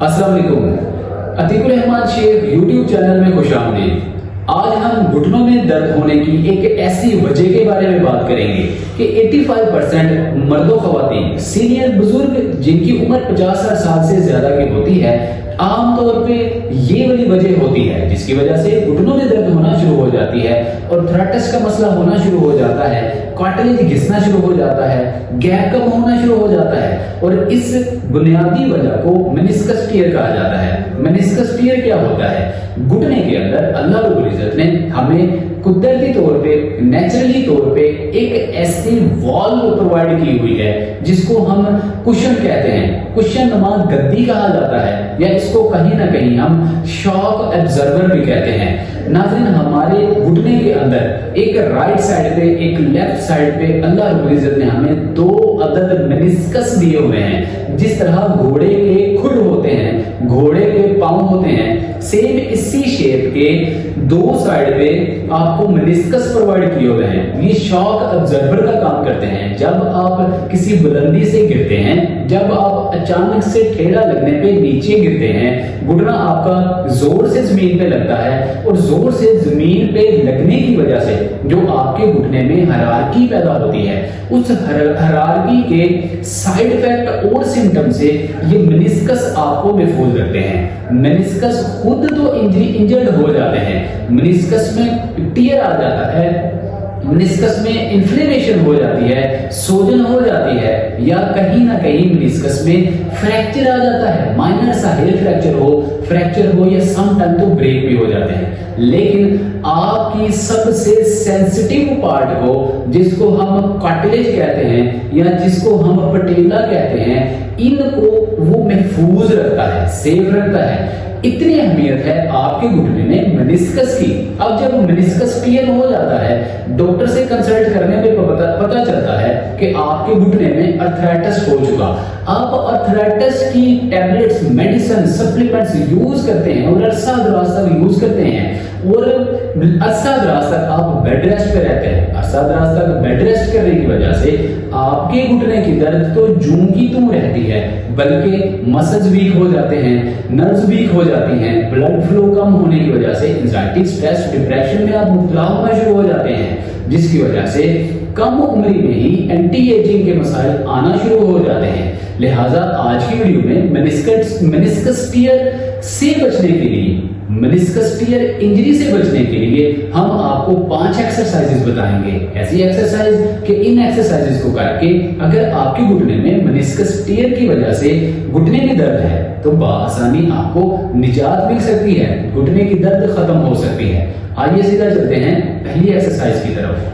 السلام علیکم، عتیق الرحمان شیخ YouTube channel میں خوش آمدید۔ آج ہم گھٹنوں میں درد ہونے کی ایک ایسی وجہ کے بارے میں بات کریں گے کہ 85% مرد و خواتین سینئر بزرگ جن کی عمر 50 سال سے زیادہ کی ہوتی ہے، عام طور پہ یہ والی وجہ ہوتی ہے جس کی وجہ سے گھٹنوں میں درد ہونا شروع ہو جاتی ہے اور تھرائٹس کا مسئلہ ہونا شروع ہو جاتا ہے، کارٹلیج گھسنا شروع ہو جاتا ہے، گیپ کم ہونا شروع ہو جاتا ہے، اور اس بنیادی وجہ کو منسکس ٹیئر کہا جاتا ہے۔ منسکس ٹیئر کیا ہوتا ہے؟ گھٹنے کے اندر اللہ رب العزت نے ہمیں قدرتی طور پہ نیچرلی طور پہ ایک ایسی وال پرووائڈ کی ہوئی ہے جس کو ہم کشن کہتے ہیں، کشن نما گدی کہا جاتا ہے، یا اس کو کہیں نہ کہیں ہم شاک ایبزرور بھی کہتے ہیں۔ ناظرین، ہمارے گھٹنے کے اندر ایک رائٹ سائڈ پہ ایک لیفٹ سائڈ پہ اللہ رب العزت نے ہمیں 2 عدد منسکس دیے ہوئے ہیں۔ جس طرح گھوڑے کے کھر ہوتے ہیں، گھوڑے کے پاؤں ہوتے ہیں، سیم اسی شیپ کے 2 سائڈ پہ آپ کو منسکس پرووائڈ کیے ہوئے ہیں۔ یہ شاک ابزرور کا کام کرتے ہیں۔ جب آپ کسی بلندی سے گرتے ہیں، جب آپ اچانک سے ٹھیلا لگنے پہ نیچے گرتے ہیں، گھٹنا آپ کا زور سے زمین پہ لگتا ہے، اور زور سے زمین پہ لگنے کی وجہ سے جو آپ کے گھٹنے میں ہرارکی پیدا ہوتی ہے، اس ہرارکی کے سائیڈ افیکٹ اور سمٹم سے یہ منسکس آپ کو محفوظ رکھتے ہیں۔ منسکس خود تو انجرڈ ہو جاتے ہیں، منسکس میں ٹیئر آ جاتا ہے، منسکس میں انفلیمیشن ہو جاتی ہے، سوجن ہو جاتی ہے، یا کہیں نہ کہیں منسکس میں فریکچر آ جاتا ہے، مائنر سا ہیل فریکچر ہو یا سم ٹائم تو بریک بھی ہو جاتے ہیں۔ لیکن آپ کی سب سے سینسٹیو پارٹ کو، جس کو ہم کارٹلیج کہتے ہیں یا جس کو ہم پٹیلا کہتے ہیں، ان کو وہ محفوظ رکھتا ہے، سیف رکھتا ہے۔ اتنی اہمیت ہے آپ کے گھٹنے میں منسکس کی۔ اب جب منسکس ٹیئر ہو جاتا ہے، ڈاکٹر سے کنسلٹ کرنے پہ پتا چلتا ہے کہ آپ کے گھٹنے میں ارتھرائٹس ہو چکا۔ آپ ارتھرائٹس کی ٹیبلٹس، میڈیسن، سپلیمنٹس یوز کرتے ہیں اور عرصہ دراز تک یوز کرتے ہیں، اور عرصہ دراز تک آپ بیڈ ریسٹ پہ رہتے ہیں۔ عرصہ دراز تک بیڈ ریسٹ کرنے کی وجہ سے آپ کے گھٹنے کی درد تو جوں کی توں رہتی ہے، بلکہ مسلز ویک ہو جاتے ہیں، نروز ویک ہو جاتی ہیں، بلڈ فلو کم ہونے کی وجہ سے انزائٹی، اسٹریس، ڈپریشن میں آپ مبتلا ہونا شروع ہو جاتے ہیں، جس کی وجہ سے کم عمری میں ہی اینٹی ایجنگ کے مسائل آنا شروع ہو جاتے ہیں۔ لہٰذا آج کی ویڈیو میں منسکس ٹیئر سے بچنے کے لیے، منسکس ٹیئر انجری سے بچنے کے لیے ہم آپ کو 5 ایکسرسائزز بتائیں گے، ایسی ایکسرسائز کہ ان ایکسرسائزز کو کر کے اگر آپ کے گھٹنے میں منسکس ٹیئر کی وجہ سے گھٹنے میں درد ہے تو بآسانی آپ کو نجات مل سکتی ہے، گھٹنے کی درد ختم ہو سکتی ہے۔ آئیے سیدھا چلتے ہیں پہلی ایکسرسائز کی طرف۔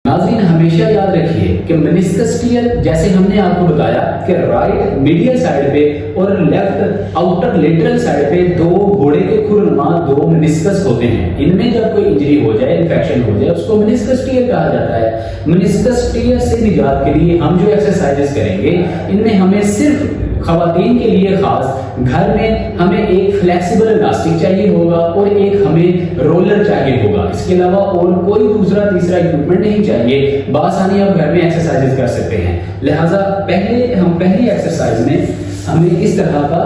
ناظرین، ہمیشہ یاد رکھیے کہ منسکس ٹیئر جیسے ہم نے آپ کو بتایا کہ رائٹ میڈیل سائڈ پہ اور لیفٹ آؤٹر لیٹرل سائڈ پہ 2 گھوڑے کے کھرنما 2 منسکس ہوتے ہیں۔ ان میں جب کوئی انجری ہو جائے، انفیکشن ہو جائے، اس کو منسکس ٹیئر کہا جاتا ہے۔ منسکس ٹیئر سے نجات کے لیے ہم جو ایکسرسائزز کریں گے، ان میں ہمیں صرف خواتین کے لیے خاص گھر میں ہمیں ایک فلیکسیبل الاسٹک چاہیے ہوگا اور ایک ہمیں رولر چاہیے ہوگا۔ اس کے علاوہ اور کوئی دوسرا تیسرا اکوپمنٹ نہیں چاہیے، بآسانی آپ گھر میں ایکسرسائزز کر سکتے ہیں۔ لہٰذا پہلی ایکسرسائز میں ہمیں اس طرح کا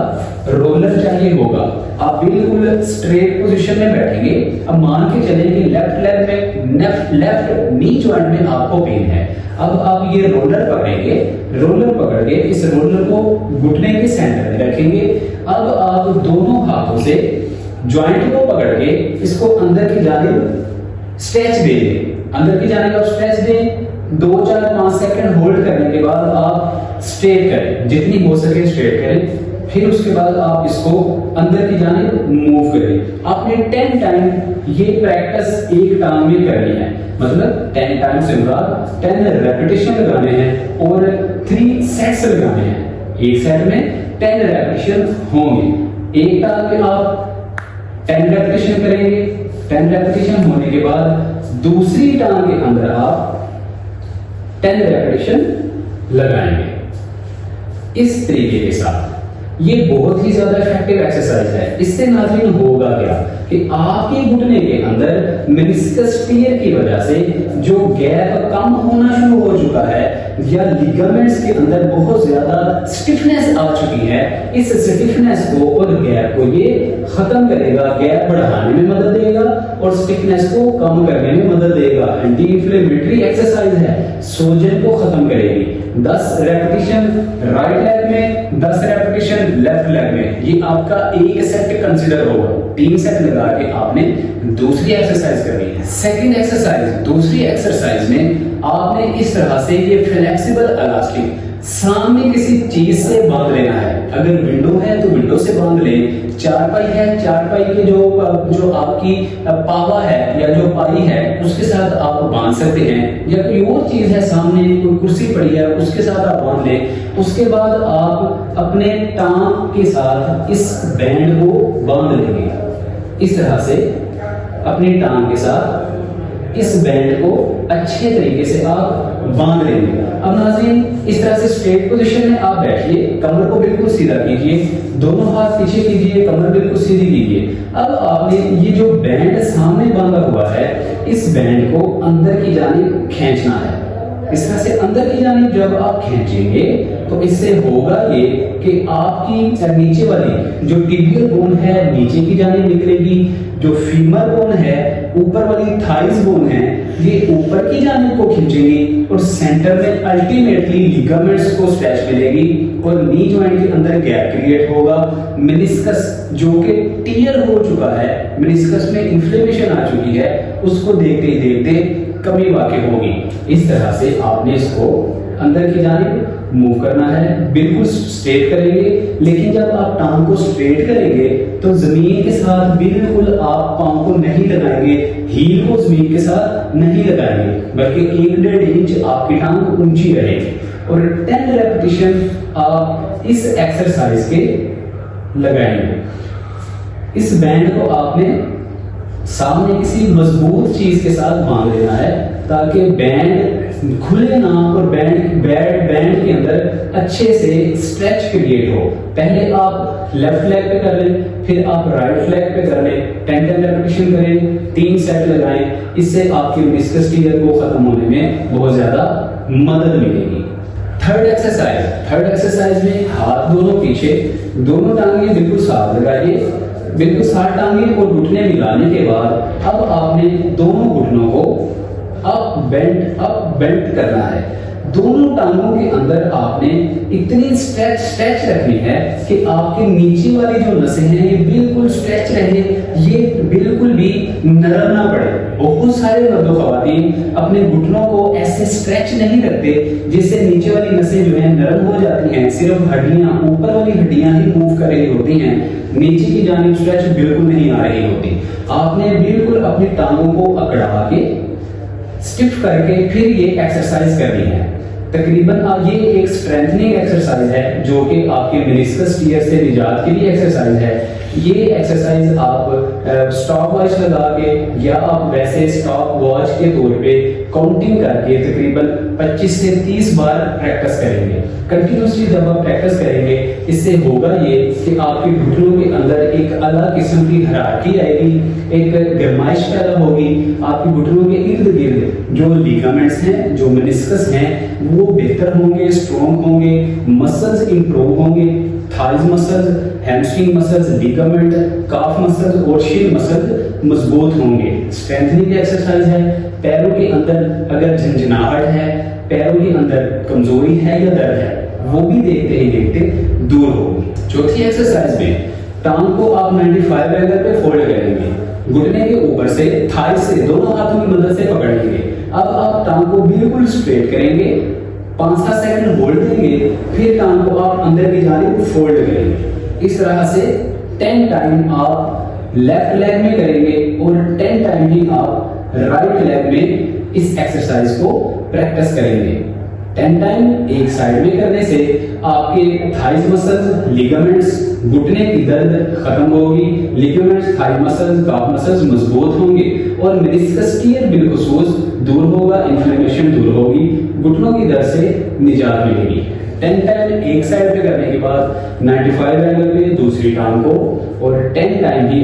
رولر چاہیے ہوگا۔ آپ بالکل اسٹریٹ پوزیشن میں بیٹھیں گے۔ اب مان کے چلیں کہ لیفٹ لیگ میں، لیفٹ نی جوائنٹ میں آپ کو پین ہے۔ اب آپ یہ رولر پکڑیں گے، رولر پکڑ کے اس رولر کو گھٹنے کے سینٹر میں رکھیں گے۔ اب آپ دونوں ہاتھوں سے جوائنٹ کو پکڑ کے اس کو اندر کی جانب اسٹریچ دیں گے، اندر کی جانب آپ اسٹریچ دیں۔ 2 4 5 سیکنڈ ہولڈ کرنے کے بعد آپ اسٹریٹ کریں، جتنی ہو سکے اسٹریٹ کریں۔ پھر اس کے بعد آپ اس کو اندر کی جانب موو کریں۔ آپ نے 10 ٹائم یہ پریکٹس ایک ٹانگ میں کرنی ہے، مطلب 10 ٹائم سے مراد 10 ریپیٹیشن لگانے ہیں اور 3 سیٹس لگانے ہیں۔ ایک سیٹ میں 10 ریپیٹیشن ہوں گے۔ ایک ٹانگ میں آپ 10 ریپیٹیشن کریں گے، 10 ریپیٹیشن ہونے کے بعد دوسری ٹانگ کے اندر آپ 10 ریپیٹیشن لگائیں گے اس طریقے کے ساتھ۔ یہ بہت ہی زیادہ افیکٹو ایکسرسائز ہے۔ اس سے ناظرین ہوگا کیا؟ کہ آپ کے گھٹنے کے اندر منسکس ٹیئر کی وجہ سے جو گیپ کم ہونا شروع ہو چکا ہے یا لیگامنٹس کے اندر بہت زیادہ سٹفنس آ چکی ہے، اس سٹفنس کو اور گیپ کو یہ ختم کرے گا، گیپ بڑھانے میں مدد دے گا اور سٹفنس کو کم کرنے میں مدد دے گا۔ اینٹی انفلیمیٹری ایکسرسائز ہے، سوجن کو ختم کرے گی۔ 10 ریپیٹیشن رائٹ لیگ میں، 10 ریپیٹیشن لیفٹ لیگ میں، یہ آپ کا ایک سیٹ کنسیڈر ہوگا۔ 3 سیٹ لگا کے آپ نے دوسری ایکسرسائز کرنی ہے۔ سیکنڈ ایکسرسائز، دوسری ایکسرسائز میں آپ نے اس طرح سے یہ فلیکسیبل الاسٹک سامنے کسی چیز سے باندھ لینا ہے۔ اگر ونڈو ہے تو ونڈو سے باندھ لیں، چارپائی ہے چارپائی کے جو آپ کی پاوا ہے یا جو پائی ہے اس کے ساتھ آپ باندھ سکتے ہیں، یا کوئی اور چیز ہے سامنے، کوئی کرسی پڑی ہے اس کے ساتھ آپ باندھ لیں۔ اس کے بعد آپ اپنے ٹانگ کے ساتھ اس بینڈ کو باندھ لیں گے، اس طرح سے اپنی ٹانگ کے ساتھ اس بینڈ کو اچھے طریقے سے آپ باندھ لیں گے۔ اب ناظرین اس طرح سے اسٹریٹ پوزیشن میں آپ بیٹھیے، کمر کو بالکل سیدھا کیجیے، دونوں ہاتھ پیچھے کیجیے، کمر بالکل سیدھی کیجیے۔ اب آپ نے یہ جو بینڈ سامنے باندھا ہوا ہے اس بینڈ کو اندر کی جانب کھینچنا ہے۔ اس طرح سے اندر کی جانب جب آپ کھینچیں گے تو اس سے ہوگا یہ کہ آپ کی نیچے والی جو ٹیبیل بون ہے نیچے کی جانب نکلے گی، جو فیمر بون ہے اوپر والی تھائز بون ہے یہ اوپر کی جانب کو کھینچے گی اور سینٹر میں الٹیمیٹلی لیگامنٹس کو اسٹریچ ملے گی اور نی جوائنٹ کے اندر گیپ کریٹ ہوگا۔ منسکس جو کہ ٹیئر ہو چکا ہے، منسکس میں انفلیمیشن آ چکی ہے، اس کو دیکھتے ہی دیکھتے کمی واقع ہوگی۔ اس طرح سے آپ نے اس کو اندر کی جانب موو کرنا ہے، بالکل اسٹریٹ کریں گے، لیکن جب آپ ٹانگ کو اسٹریٹ کریں گے تو زمین کے ساتھ بالکل آپ پاؤں کو نہیں لگائیں گے، ہیل کو زمین کے ساتھ نہیں لگائیں گے، بلکہ 1.5 انچ آپ کی ٹانگ اونچی رہے گی۔ اور 10 ریپیٹیشن آپ اس ایکسرسائز کے لگائیں گے۔ اس بینڈ کو آپ نے سامنے کسی مضبوط چیز کے ساتھ باندھ لینا ہے تاکہ بینڈ کھلے نہ اور بینڈ کے اندر اچھے سے اسٹریچ کریٹ ہو۔ پہلے آپ لیفٹ لیگ پہ کر لیں، پھر آپ رائٹ لیگ پہ کر لیں، 10 ریپیٹیشن کریں، 3 سیٹ لگائیں، اس سے آپ کی منسکس ٹیئر کو ختم ہونے میں بہت زیادہ مدد ملے گی۔ تھرڈ ایکسرسائز میں ہاتھ دونوں پیچھے، دونوں ٹانگیں بالکل ساتھ لگائیے، بالکل ساتھ ٹانگیں اور گھٹنے ملانے کے بعد اب آپ نے دونوں گھٹنوں کو اپ بینڈ کرنا ہے۔ دونوں ٹانگوں کے اندر آپ نے اتنی اسٹریچ رکھنی ہے کہ آپ کے نیچے والی جو نسیں ہیں یہ بالکل اسٹریچ رہے، یہ بالکل بھی نرم نہ پڑے۔ بہت سارے مرد و خواتین اپنے گھٹنوں کو ایسے اسٹریچ نہیں کرتے جس سے نیچے والی نسیں جو ہیں نرم ہو جاتی ہیں، صرف ہڈیاں اوپر والی ہڈیاں ہی موو کر رہی ہوتی ہیں، نیچے کی جانب اسٹریچ بالکل نہیں آ رہی ہوتی۔ آپ نے بالکل اپنی ٹانگوں کو اکڑا کے اسٹف کر کے پھر یہ ایکسرسائز کرنی ہے۔ تقریباً یہ ایک اسٹرینتھنگ ایکسرسائز ہے جو کہ آپ کے منسکس ٹیئر سے نجات کے لیے ایکسرسائز ہے۔ یہ ایکسرسائز آپ اسٹاپ واچ لگا کے یا آپ ویسے اسٹاپ واچ کے طور پہ کاؤنٹنگ کر کے تقریباً 25 سے 30 بار پریکٹس کریں گے۔ کنٹینیوسلی جب آپ پریکٹس کریں گے اس سے ہوگا یہ کہ آپ کے گھٹنوں کے اندر ایک الگ قسم کی حرارتی آئے گی، ایک گرمائش پیدا ہوگی، آپ کے گھٹنوں کے ارد گرد جو لیگامنٹس ہیں، جو منسکس ہیں وہ بہتر ہوں گے، اسٹرانگ ہوں گے، مسلز امپروو ہوں گے، تھائز مسلز، ہیمسٹرنگ مسلز، لیگامنٹ، کاف مسلز اور شین مسلز مضبوط ہوں گے۔ اسٹرینتھنگ ایکسرسائز ہے۔ پیروں کے اندر اگر جھنجھناہٹ ہے، پیروں کے اندر کمزوری ہے یا درد ہے، وہ بھی دیکھتے ہی دیکھتے دور ہوگی۔ چوتھی ایکسرسائز میں ٹانگ کو آپ 95 اینگل پہ فولڈ کریں گے، گھٹنے کے اوپر سے تھائی سے دونوں ہاتھوں کی مدد سے پکڑیں گے۔ اب آپ ٹانگ کو بالکل اسٹریٹ کریں گے، 5-7 سیکنڈ ہولڈ دیں گے، پھر ٹانگ کو آپ اندر کی جانب فولڈ کریں گے۔ اس طرح سے 10 ٹائم آپ لیفٹ لیگ میں کریں گے اور 10 ٹائم ہی آپ رائٹ لیگ میں اس ایکسرسائز کو پریکٹس کریں گے۔ 10 ٹائم ایک سائیڈ میں کرنے سے آپ کے تھائز مسلز، لیگامنٹس، گھٹنے کی درد ختم ہوگی، لیگامنٹس، تھائی مسلز، کاف مسلز مضبوط ہوں گے اور منسکس ٹیئر بالخصوص دور ہوگا، انفلیمیشن دور ہوگی، گھٹنوں کی درد سے نجات ملے گی۔ 10 ٹائم ایک سائیڈ پہ کرنے کے بعد 95 اینگل پہ دوسری ٹانگ کو اور 10 ٹائم ہی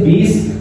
20